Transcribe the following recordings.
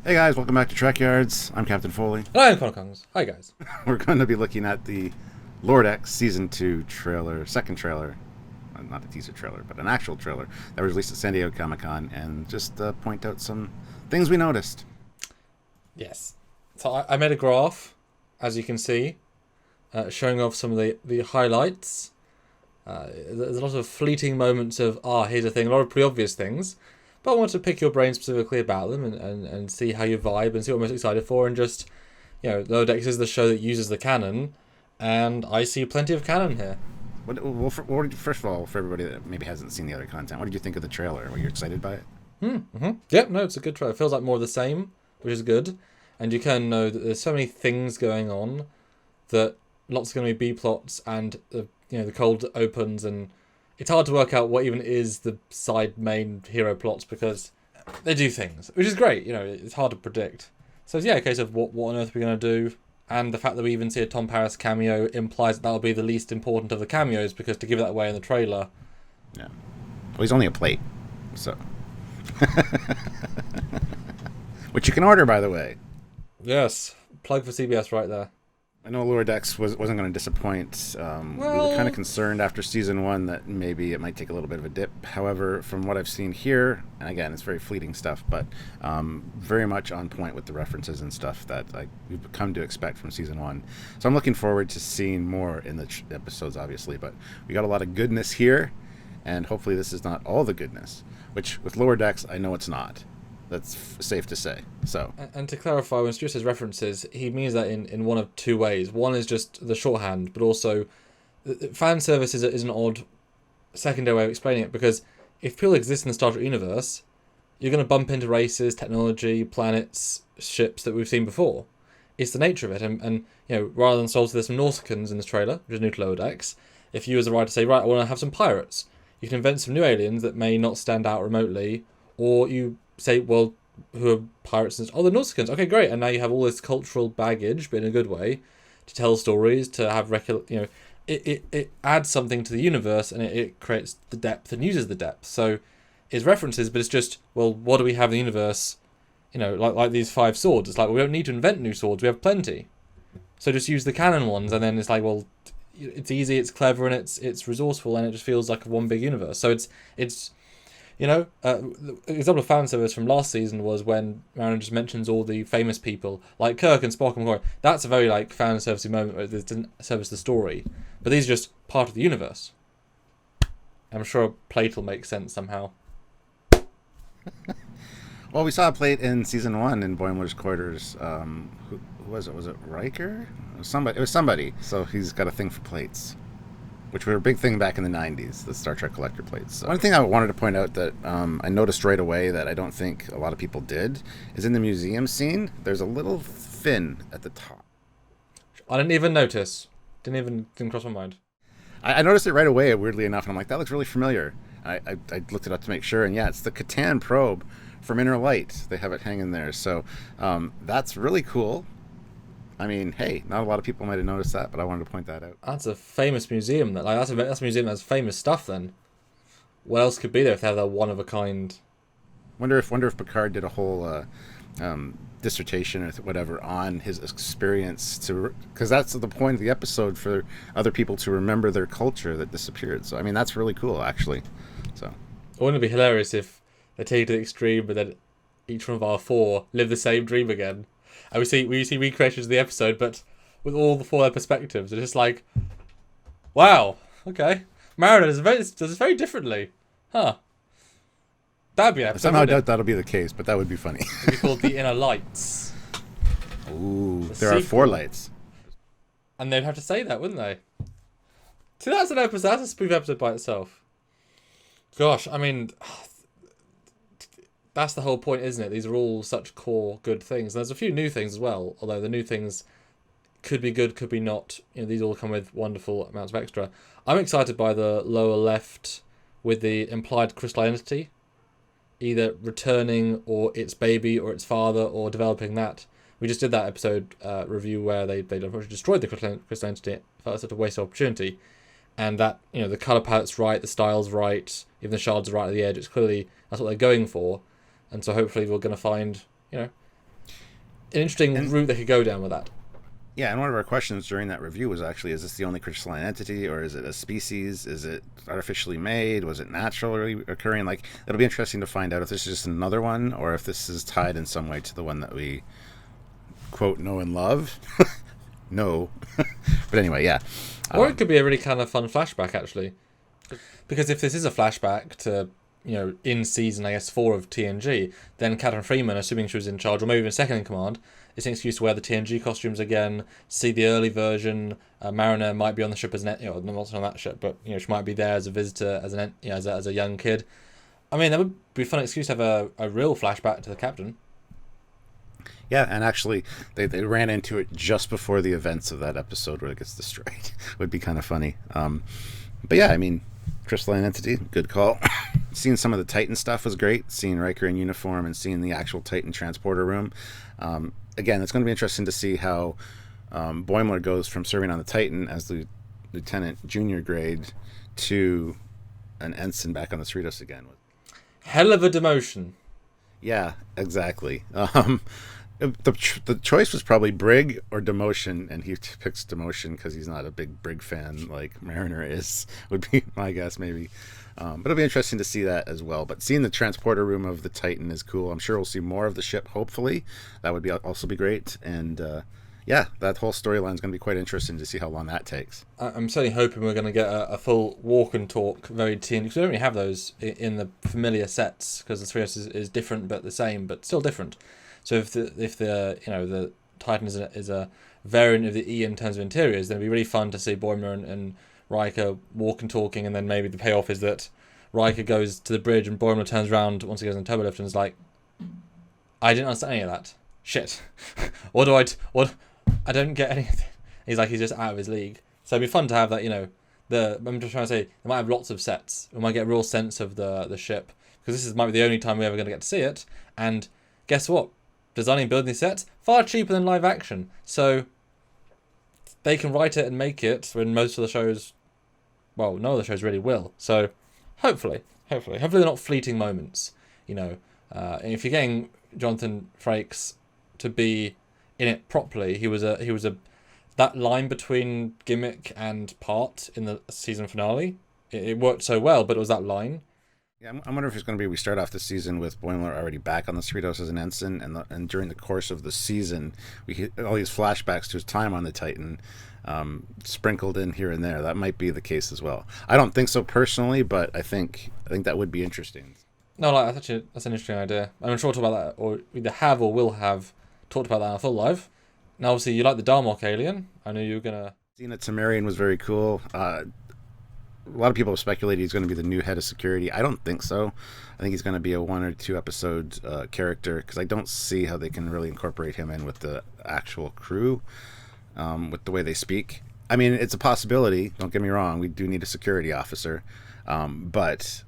Hey guys, welcome back to Trekyards. I'm Captain Foley. And I'm Connor Kongs. Hi guys. We're going to be looking at the Lord X Season 2 trailer, second trailer, not a teaser trailer, but an actual trailer that was released at San Diego Comic-Con, and just point out some things we noticed. Yes. So I made a graph, as you can see, showing off some of the highlights. There's a lot of fleeting moments of, here's a thing, a lot of pretty obvious things. But I want to pick your brain specifically about them and see how you vibe and see what I'm most excited for. And just, Lower Decks is the show that uses the canon, and I see plenty of canon here. First of all, for everybody that maybe hasn't seen the other content, what did you think of the trailer? Were you excited by it? Yep, no, it's a good trailer. It feels like more of the same, which is good. And you can know that there's so many things going on that lots are going to be B-plots, and the cold opens, and it's hard to work out what even is the side main hero plots because they do things, which is great. It's hard to predict. So it's, a case of what on earth we're going to do. And the fact that we even see a Tom Paris cameo implies that that'll be the least important of the cameos, because to give that away in the trailer... Yeah. Well, he's only a plate, so... Which you can order, by the way. Yes. Plug for CBS right there. I know Lower Decks wasn't going to disappoint. We were kind of concerned after season 1 that maybe it might take a little bit of a dip. However, from what I've seen here, and again, it's very fleeting stuff, but very much on point with the references and stuff that we've come to expect from season 1. So I'm looking forward to seeing more in the episodes, obviously, but we got a lot of goodness here, and hopefully this is not all the goodness, which with Lower Decks, I know it's not. That's safe to say. So, and to clarify, when Stuart says references, he means that in one of two ways. One is just the shorthand, but also fan service is an odd secondary way of explaining it, because if people exist in the Star Trek universe, you're going to bump into races, technology, planets, ships that we've seen before. It's the nature of it, and rather than solve there's some Nausicaans in this trailer, which is new to Lower Decks. If you as a writer say, right, I want to have some pirates, you can invent some new aliens that may not stand out remotely, or you say, well, who are pirates? The Nausicaans. Okay, great. And now you have all this cultural baggage, but in a good way, to tell stories, to have it adds something to the universe, and it creates the depth and uses the depth. So it's references, but it's just, well, what do we have in the universe? Like these 5 swords. It's like, well, we don't need to invent new swords. We have plenty. So just use the canon ones, and then it's like, well, it's easy, it's clever, and it's resourceful, and it just feels like one big universe. So it's. The example of fan service from last season was when Mariner just mentions all the famous people, like Kirk and Spock and McCoy. That's a very, fan servicey moment where it doesn't service the story. But these are just part of the universe. I'm sure a plate will make sense somehow. Well, we saw a plate in season 1 in Boimler's quarters. Who was it? Was it Riker? It was somebody. So he's got a thing for plates, which were a big thing back in the 90s, the Star Trek collector plates. So one thing I wanted to point out that I noticed right away that I don't think a lot of people did is in the museum scene, there's a little fin at the top. I didn't even notice. Didn't cross my mind. I noticed it right away, weirdly enough, and I'm like, that looks really familiar. I looked it up to make sure, and yeah, it's the Catan probe from Inner Light. They have it hanging there. So that's really cool. I mean, hey, not a lot of people might have noticed that, but I wanted to point that out. That's a famous museum. That's a museum that has famous stuff. Then, what else could be there if they have that one of a kind? Wonder if Picard did a whole dissertation or whatever on his experience because that's the point of the episode, for other people to remember their culture that disappeared. So I mean, that's really cool, actually. So, wouldn't it be hilarious if they take it to the extreme, but then each one of our 4 live the same dream again? And we see recreations of the episode, but with all the 4 perspectives. It's just like, wow, okay. Mariner does it very differently. Huh. That'd be epic. Somehow I doubt that'll be the case, but that would be funny. It'd be called The Inner Lights. Ooh, there are 4 lights. And they'd have to say that, wouldn't they? See, that's a spoof episode by itself. Gosh, I mean, that's the whole point, isn't it? These are all such core good things. And there's a few new things as well, although the new things could be good, could be not. These all come with wonderful amounts of extra. I'm excited by the lower left with the implied crystal entity, either returning or its baby or its father or developing that. We just did that episode review where they unfortunately destroyed the crystal entity. It felt such a waste of opportunity. And that, the colour palette's right, the style's right, even the shards are right at the edge. It's clearly, that's what they're going for. And so hopefully we're going to find, interesting route they could go down with that. Yeah, and one of our questions during that review was actually, is this the only crystalline entity, or is it a species? Is it artificially made? Was it naturally occurring? Like, it'll be interesting to find out if this is just another one, or if this is tied in some way to the one that we, quote, know and love. No. But anyway, yeah. Or it could be a really kind of fun flashback, actually. Because if this is a flashback to, in season, I guess, 4 of TNG, then Catherine Freeman, assuming she was in charge, or maybe even second in command, it's an excuse to wear the TNG costumes again, see the early version. Mariner might be on the ship as not on that ship, but she might be there as a visitor, as a young kid. I mean, that would be a fun excuse to have a real flashback to the captain. Yeah, and actually, they ran into it just before the events of that episode where it gets destroyed. Would be kind of funny. But yeah, I mean, crystalline entity, good call. Seeing some of the Titan stuff was great. Seeing Riker in uniform and seeing the actual Titan transporter room. Again, it's going to be interesting to see how Boimler goes from serving on the Titan as the lieutenant junior grade to an ensign back on the Cerritos again. Hell of a demotion. Yeah, exactly. The choice was probably brig or demotion, and he picks demotion because he's not a big brig fan like Mariner is, would be my guess maybe. But it'll be interesting to see that as well. But seeing the transporter room of the Titan is cool. I'm sure we'll see more of the ship, hopefully. That would also be great. And yeah, that whole storyline is going to be quite interesting to see how long that takes. I'm certainly hoping we're going to get a full walk and talk very TNG, because we don't really have those in the familiar sets, because the Cerritos is different but the same, but still different. So if the Titan is a variant of the E in terms of interiors, then it'd be really fun to see Boimler and Riker walk and talking, and then maybe the payoff is that Riker goes to the bridge and Boimler turns around once he goes on turbo lift and is like, I didn't understand any of that. Shit. What? I don't get anything. He's just out of his league. So it'd be fun to have that, I'm just trying to say, they might have lots of sets. We might get a real sense of the ship, because this might be the only time we're ever going to get to see it. And guess what? Designing and building these sets, far cheaper than live action. So they can write it and make it when most of the shows, well, none of the shows really will. So hopefully they're not fleeting moments. If you're getting Jonathan Frakes to be in it properly, he was that line between gimmick and part in the season finale. It worked so well, but it was that line. Yeah, I wonder if it's going to be, we start off the season with Boimler already back on the Cerritos as an ensign, and during the course of the season, we get all these flashbacks to his time on the Titan, sprinkled in here and there. That might be the case as well. I don't think so personally, but I think that would be interesting. No, that's an interesting idea. I'm sure we'll talk about that, or either have or will have talked about that on a full live. Now, obviously, you like the Darmok alien. I knew you were gonna. Seeing that Tamarian was very cool. A lot of people have speculated he's going to be the new head of security. I don't think so. I think he's going to be a 1 or 2 episode character, because I don't see how they can really incorporate him in with the actual crew, with the way they speak. I mean, it's a possibility. Don't get me wrong. We do need a security officer, but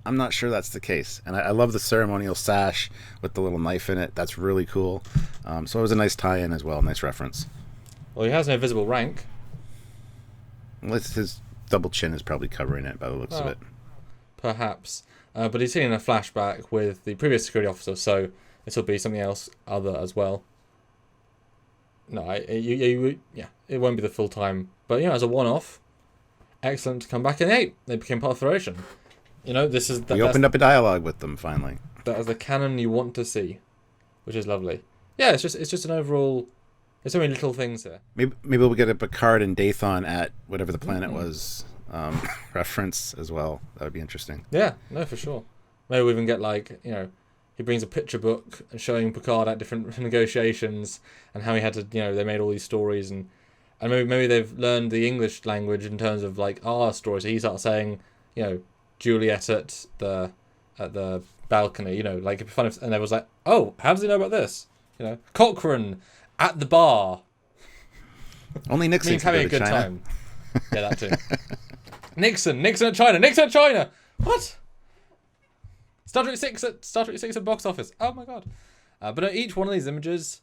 I'm not sure that's the case. And I love the ceremonial sash with the little knife in it. That's really cool. So it was a nice tie-in as well. Nice reference. Well, he has no visible rank. Well, his double chin is probably covering it by the looks of it. Perhaps. But he's seen a flashback with the previous security officer, so this will be something else other as well. No, it won't be the full time. But, as a one-off, excellent to come back in 8. They became part of the Federation. This is... We opened up a dialogue with them, finally. That is the canon you want to see, which is lovely. Yeah, it's just an overall... There's so many little things here. Maybe we'll get a Picard and Dathon at whatever the planet was reference as well. That would be interesting. Yeah, no, for sure. Maybe we even get he brings a picture book and showing Picard at different negotiations and how he had to, they made all these stories and maybe they've learned the English language in terms of our stories. So he starts saying, Juliet at the balcony, it'd be fun if, and they was like, oh, how does he know about this? Cochrane at the bar. Only Nixon means having a good China. time. Yeah, that too. Nixon at China. What? Star Trek 6 at box office. Oh my god. But no, each one of these images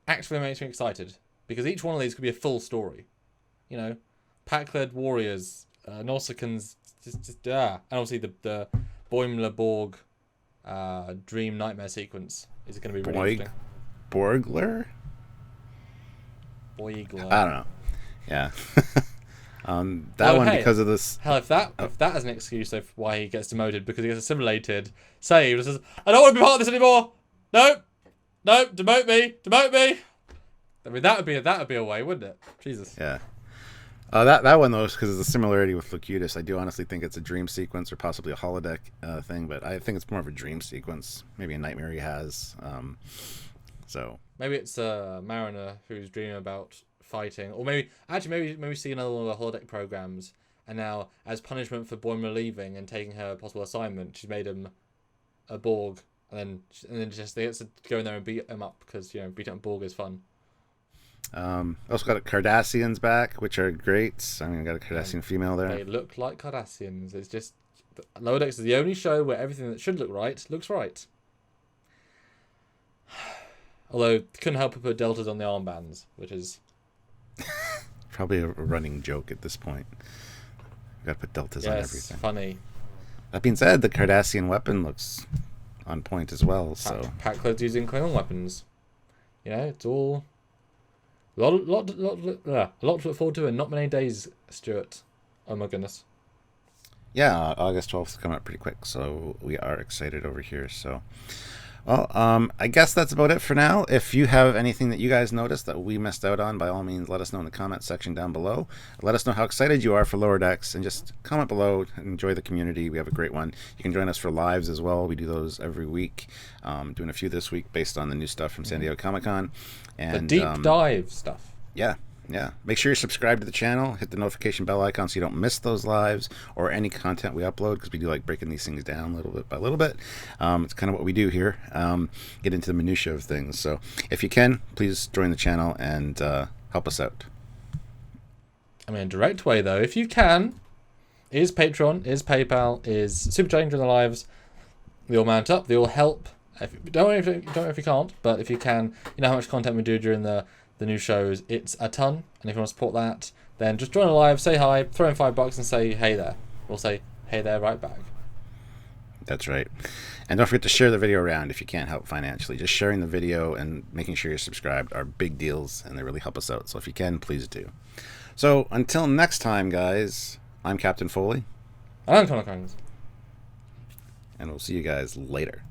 actually makes me excited, because each one of these could be a full story. Pack-led warriors, Nausicaans, and obviously the Boimler Borg dream nightmare sequence is going to be really interesting. Borgler? Boigler. I don't know. Yeah. That one, hey, because of this. Hell, if that is an excuse of why he gets demoted because he gets assimilated, saved, says, I don't want to be part of this anymore. Nope, demote me. I mean, that would be a way, wouldn't it? Jesus. Yeah. That one though, because of the similarity with Locutus, I do honestly think it's a dream sequence or possibly a holodeck thing, but I think it's more of a dream sequence, maybe a nightmare he has. So maybe it's a mariner who's dreaming about fighting, or maybe see another one of the holodeck programs, and now as punishment for Boimler leaving and taking her possible assignment, she's made him a Borg, and then just they get to go in there and beat him up because beating up Borg is fun. Also got Cardassians back, which are great. I mean, I got a Cardassian female there. They look like Cardassians. It's just Lower Decks is the only show where everything that should look right looks right. Although couldn't help but put deltas on the armbands, which is probably a running joke at this point. We got to put deltas on everything. Funny. That being said, the Cardassian weapon looks on point as well. So Packloads using Klingon weapons. It's all. A lot to look forward to, and not many days, Stuart. Oh my goodness. Yeah, August 12th is coming up pretty quick, so we are excited over here. So, well, I guess that's about it for now. If you have anything that you guys noticed that we missed out on, by all means, let us know in the comment section down below. Let us know how excited you are for Lower Decks, and just comment below. Enjoy the community. We have a great one. You can join us for lives as well. We do those every week. Doing a few this week based on the new stuff from San Diego Comic-Con. And the deep dive stuff. Yeah. Make sure you're subscribed to the channel. Hit the notification bell icon so you don't miss those lives or any content we upload, because we do like breaking these things down little bit by little bit. It's kind of what we do here. Get into the minutia of things. So if you can, please join the channel and help us out. I mean, a direct way though, if you can, is Patreon, is PayPal, is supercharging during the lives. They all mount up. They all help. Don't know if you can't, but if you can, you know how much content we do during the new shows. It's a ton, and if you want to support that, then just join a live, say hi, throw in $5 and say hey there. We'll say hey there right back. That's right. And don't forget to share the video around if you can't help financially. Just sharing the video and making sure you're subscribed are big deals, and they really help us out. So if you can, please do. So until next time, guys, I'm Captain Foley. And I'm Connor Collins. And we'll see you guys later.